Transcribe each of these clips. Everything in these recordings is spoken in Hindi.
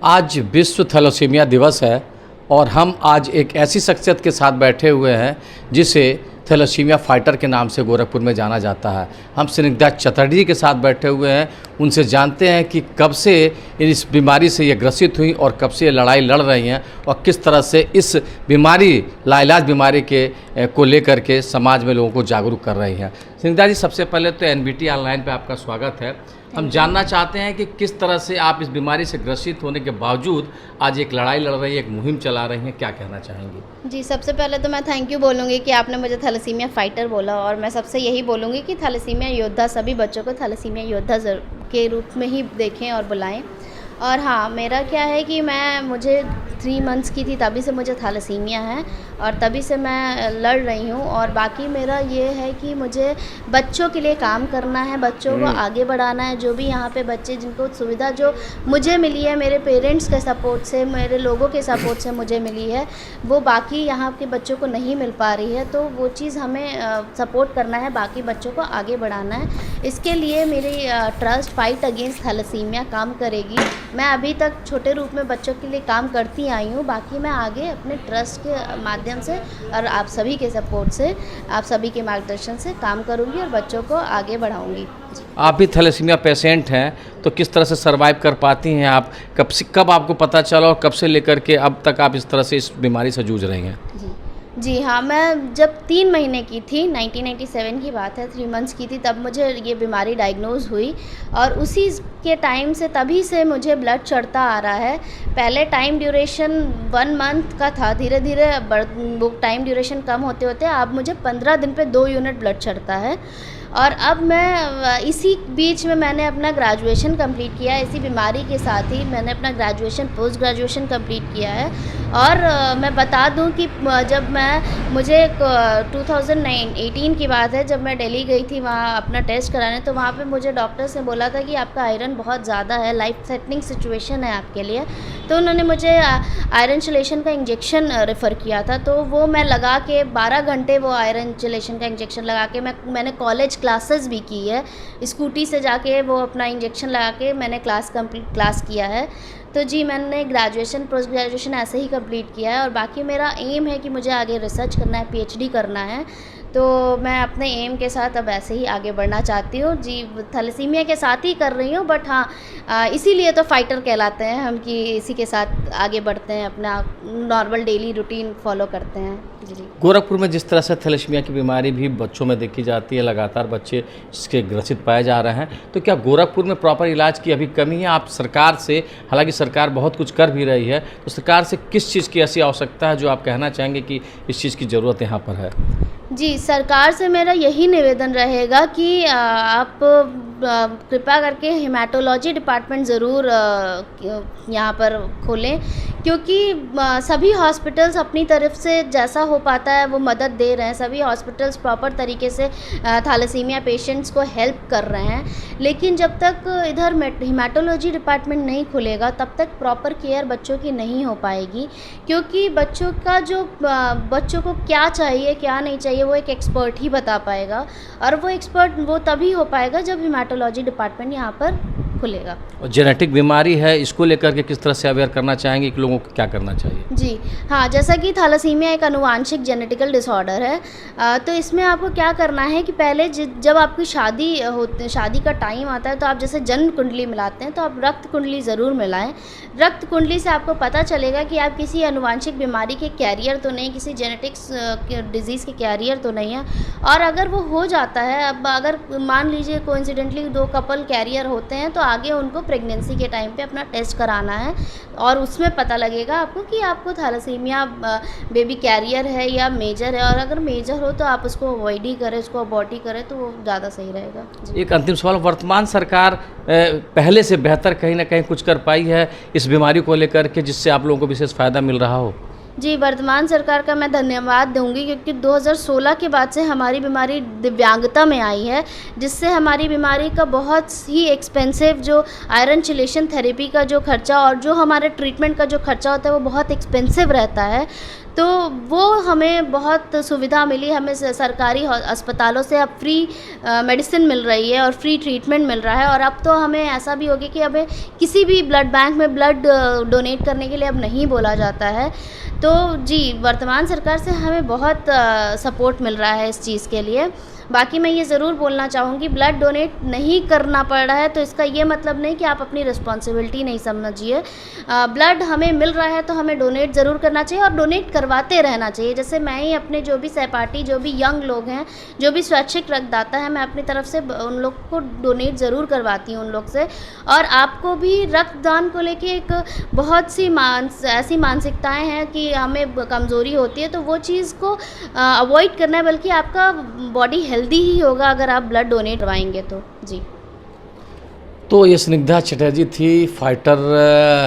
आज विश्व थैलेसीमिया दिवस है और हम आज एक ऐसी शख्सियत के साथ बैठे हुए हैं जिसे थैलेसीमिया फाइटर के नाम से गोरखपुर में जाना जाता है। हम स्निग्धा चटर्जी के साथ बैठे हुए हैं, उनसे जानते हैं कि कब से इस बीमारी से ये ग्रसित हुई और कब से ये लड़ाई लड़ रही हैं और किस तरह से इस बीमारी लाइलाज बीमारी को लेकर के समाज में लोगों को जागरूक कर रही हैं। स्निग्धा जी, सबसे पहले तो एनबीटी ऑनलाइन पे आपका स्वागत है। हम जानना चाहते हैं कि किस तरह से आप इस बीमारी से ग्रसित होने के बावजूद आज एक लड़ाई लड़ रही हैं, एक मुहिम चला रही हैं, क्या कहना चाहेंगी? जी, सबसे पहले तो मैं थैंक यू बोलूँगी कि आपने मुझे थैलेसीमिया फाइटर बोला, और मैं सबसे यही बोलूँगी कि थैलेसीमिया योद्धा, सभी बच्चों को थैलेसीमिया योद्धा के रूप में ही देखें और बुलाएं। और हाँ, मेरा क्या है कि मुझे 3 मंथ्स की थी तभी से मुझे थैलेसीमिया है और तभी से मैं लड़ रही हूँ। और बाकी मेरा ये है कि मुझे बच्चों के लिए काम करना है, बच्चों को आगे बढ़ाना है। जो भी यहाँ पे बच्चे जिनको सुविधा जो मुझे मिली है, मेरे पेरेंट्स के सपोर्ट से, मेरे लोगों के सपोर्ट से मुझे मिली है, वो बाकी यहाँ के बच्चों को नहीं मिल पा रही है। तो वो चीज़ हमें सपोर्ट करना है, बाकी बच्चों को आगे बढ़ाना है। इसके लिए मेरी ट्रस्ट फाइट अगेंस्ट थैलेसीमिया काम करेगी। मैं अभी तक छोटे रूप में बच्चों के लिए काम करती आई हूँ, बाकी मैं आगे अपने ट्रस्ट के माध्यम से और आप सभी के सपोर्ट से, आप सभी के मार्गदर्शन से काम करूँगी और बच्चों को आगे बढ़ाऊँगी। आप भी थैलेसीमिया पेशेंट हैं, तो किस तरह से सर्वाइव कर पाती हैं आप? कब आपको पता चला और कब से लेकर के अब तक आप इस तरह से इस बीमारी से जूझ रही हैं? जी हाँ, मैं जब 3 महीने की थी, 1997 की बात है, 3 मंथ्स की थी, तब मुझे ये बीमारी डायग्नोज हुई और उसी के टाइम से तभी से मुझे ब्लड चढ़ता आ रहा है। पहले टाइम ड्यूरेशन 1 मंथ का था, धीरे धीरे वो टाइम ड्यूरेशन कम होते होते अब मुझे 15 दिन पे 2 यूनिट ब्लड चढ़ता है। और अब मैं इसी बीच में मैंने अपना ग्रेजुएशन कंप्लीट किया है। इसी बीमारी के साथ ही मैंने अपना ग्रेजुएशन, पोस्ट ग्रेजुएशन कंप्लीट किया है। और मैं बता दूं कि जब मुझे 2018 की बात है, जब मैं दिल्ली गई थी वहाँ अपना टेस्ट कराने, तो वहाँ पे मुझे डॉक्टर्स ने बोला था कि आपका आयरन बहुत ज़्यादा है, लाइफ थ्रेटनिंग सिचुएशन है आपके लिए। तो उन्होंने मुझे आयरन चिलेशन का इंजेक्शन रेफ़र किया था। तो वो मैं लगा के 12 घंटे वो आयरन चिलेशन का इंजेक्शन लगा के मैंने कॉलेज क्लासेस भी की है। स्कूटी से जाके वो अपना इंजेक्शन लगा के मैंने क्लास किया है। तो जी, मैंने ग्रेजुएशन, पोस्ट ग्रेजुएशन ऐसे ही कंप्लीट किया है। और बाकी मेरा एम है कि मुझे आगे रिसर्च करना है, पीएचडी करना है। तो मैं अपने एम के साथ अब ऐसे ही आगे बढ़ना चाहती हूँ जी। थैलेसीमिया के साथ ही कर रही हूँ, बट हाँ, इसीलिए तो फाइटर कहलाते हैं हम कि इसी के साथ आगे बढ़ते हैं, अपना नॉर्मल डेली रूटीन फॉलो करते हैं जी। गोरखपुर में जिस तरह से थैलेसीमिया की बीमारी भी बच्चों में देखी जाती है, लगातार बच्चे इसके ग्रसित पाए जा रहे हैं, तो क्या गोरखपुर में प्रॉपर इलाज की अभी कमी है? आप सरकार से, हालांकि सरकार बहुत कुछ कर भी रही है, तो सरकार से किस चीज़ की ऐसी आवश्यकता है जो आप कहना चाहेंगे कि इस चीज़ की ज़रूरत यहाँ पर है? जी, सरकार से मेरा यही निवेदन रहेगा कि आप कृपया करके हेमाटोलॉजी डिपार्टमेंट ज़रूर यहाँ पर खोलें, क्योंकि सभी हॉस्पिटल्स अपनी तरफ से जैसा हो पाता है वो मदद दे रहे हैं। सभी हॉस्पिटल्स प्रॉपर तरीके से थैलेसीमिया पेशेंट्स को हेल्प कर रहे हैं, लेकिन जब तक इधर हेमाटोलॉजी डिपार्टमेंट नहीं खुलेगा तब तक प्रॉपर केयर बच्चों की नहीं हो पाएगी। क्योंकि बच्चों को क्या चाहिए, क्या नहीं चाहिए, वो एक एक्सपर्ट ही बता पाएगा, और वो एक्सपर्ट वो तभी हो पाएगा जब हेमाटोलॉजी डिपार्टमेंट यहाँ पर खुलेगा। और जेनेटिक बीमारी है, इसको लेकर के किस तरह से अवेयर करना चाहेंगे कि लोगों को क्या करना चाहिए? जी हाँ, जैसा कि थैलेसीमिया एक अनुवांशिक जेनेटिकल डिसऑर्डर है, तो इसमें आपको क्या करना है कि पहले जब आपकी शादी का टाइम आता है, तो आप जैसे जन्म कुंडली मिलाते हैं, तो आप रक्त कुंडली ज़रूर मिलाएं। रक्त कुंडली से आपको पता चलेगा कि आप किसी अनुवांशिक बीमारी के कैरियर तो नहीं, किसी जेनेटिक्स डिजीज़ के कैरियर तो नहीं है। और अगर वो हो जाता है, अब अगर मान लीजिए कोइंसिडेंटली 2 कपल कैरियर होते हैं, तो आगे उनको प्रेगनेंसी के टाइम पे अपना टेस्ट कराना है और उसमें पता लगेगा आपको कि आपको थैलेसीमिया बेबी कैरियर है या मेजर है। और अगर मेजर हो तो आप उसको अवॉइड ही करें, उसको अबॉर्ट ही करें, तो वो ज़्यादा सही रहेगा। एक अंतिम सवाल, वर्तमान सरकार पहले से बेहतर कहीं ना कहीं कुछ कर पाई है इस बीमारी को लेकर के, जिससे आप लोगों को विशेष फ़ायदा मिल रहा हो? जी, वर्तमान सरकार का मैं धन्यवाद दूंगी, क्योंकि 2016 के बाद से हमारी बीमारी दिव्यांगता में आई है, जिससे हमारी बीमारी का बहुत ही एक्सपेंसिव जो आयरन चिलेशन थेरेपी का जो खर्चा और जो हमारे ट्रीटमेंट का जो खर्चा होता है वो बहुत एक्सपेंसिव रहता है। तो वो हमें बहुत सुविधा मिली, हमें सरकारी अस्पतालों से अब फ्री मेडिसिन मिल रही है और फ्री ट्रीटमेंट मिल रहा है। और अब तो हमें ऐसा भी हो गया कि हमें किसी भी ब्लड बैंक में ब्लड डोनेट करने के लिए अब नहीं बोला जाता है। तो जी, वर्तमान सरकार से हमें बहुत सपोर्ट मिल रहा है इस चीज़ के लिए। बाकी मैं ये ज़रूर बोलना चाहूँगी, ब्लड डोनेट नहीं करना पड़ रहा है तो इसका ये मतलब नहीं कि आप अपनी रिस्पॉन्सिबिलिटी नहीं समझिए। ब्लड हमें मिल रहा है तो हमें डोनेट ज़रूर करना चाहिए और डोनेट करवाते रहना चाहिए। जैसे मैं ही अपने जो भी सहपाठी, जो भी यंग लोग हैं, जो भी स्वैच्छिक रक्तदाता है, मैं अपनी तरफ से उन लोग को डोनेट ज़रूर करवाती हूँ उन लोग से। और आपको भी रक्तदान को लेके एक बहुत सी ऐसी मानसिकताएँ हैं कि हमें कमज़ोरी होती है, तो वो चीज़ को अवॉइड करना है, बल्कि आपका बॉडी हेल्दी ही होगा अगर आप ब्लड डोनेट करवाएंगे तो। जी। तो ये स्निग्धा चटर्जी थी, फाइटर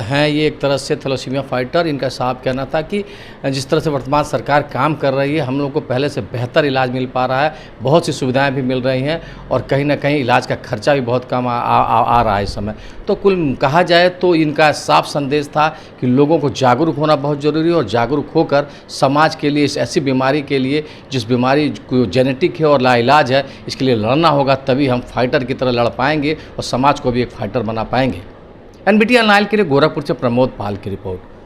हैं ये, एक तरह से थैलेसीमिया फाइटर। इनका साफ कहना था कि जिस तरह से वर्तमान सरकार काम कर रही है, हम लोग को पहले से बेहतर इलाज मिल पा रहा है, बहुत सी सुविधाएं भी मिल रही हैं और कहीं ना कहीं इलाज का खर्चा भी बहुत कम आ रहा है इस समय। तो कुल कहा जाए तो इनका साफ संदेश था कि लोगों को जागरूक होना बहुत ज़रूरी है और जागरूक होकर समाज के लिए, इस ऐसी बीमारी के लिए जिस बीमारी को जेनेटिक है और लाइलाज है, इसके लिए लड़ना होगा, तभी हम फाइटर की तरह लड़ पाएंगे और समाज को भी एक फाइटर बना पाएंगे। NBTI ऑनलाइन के लिए गोरखपुर से प्रमोद पाल की रिपोर्ट।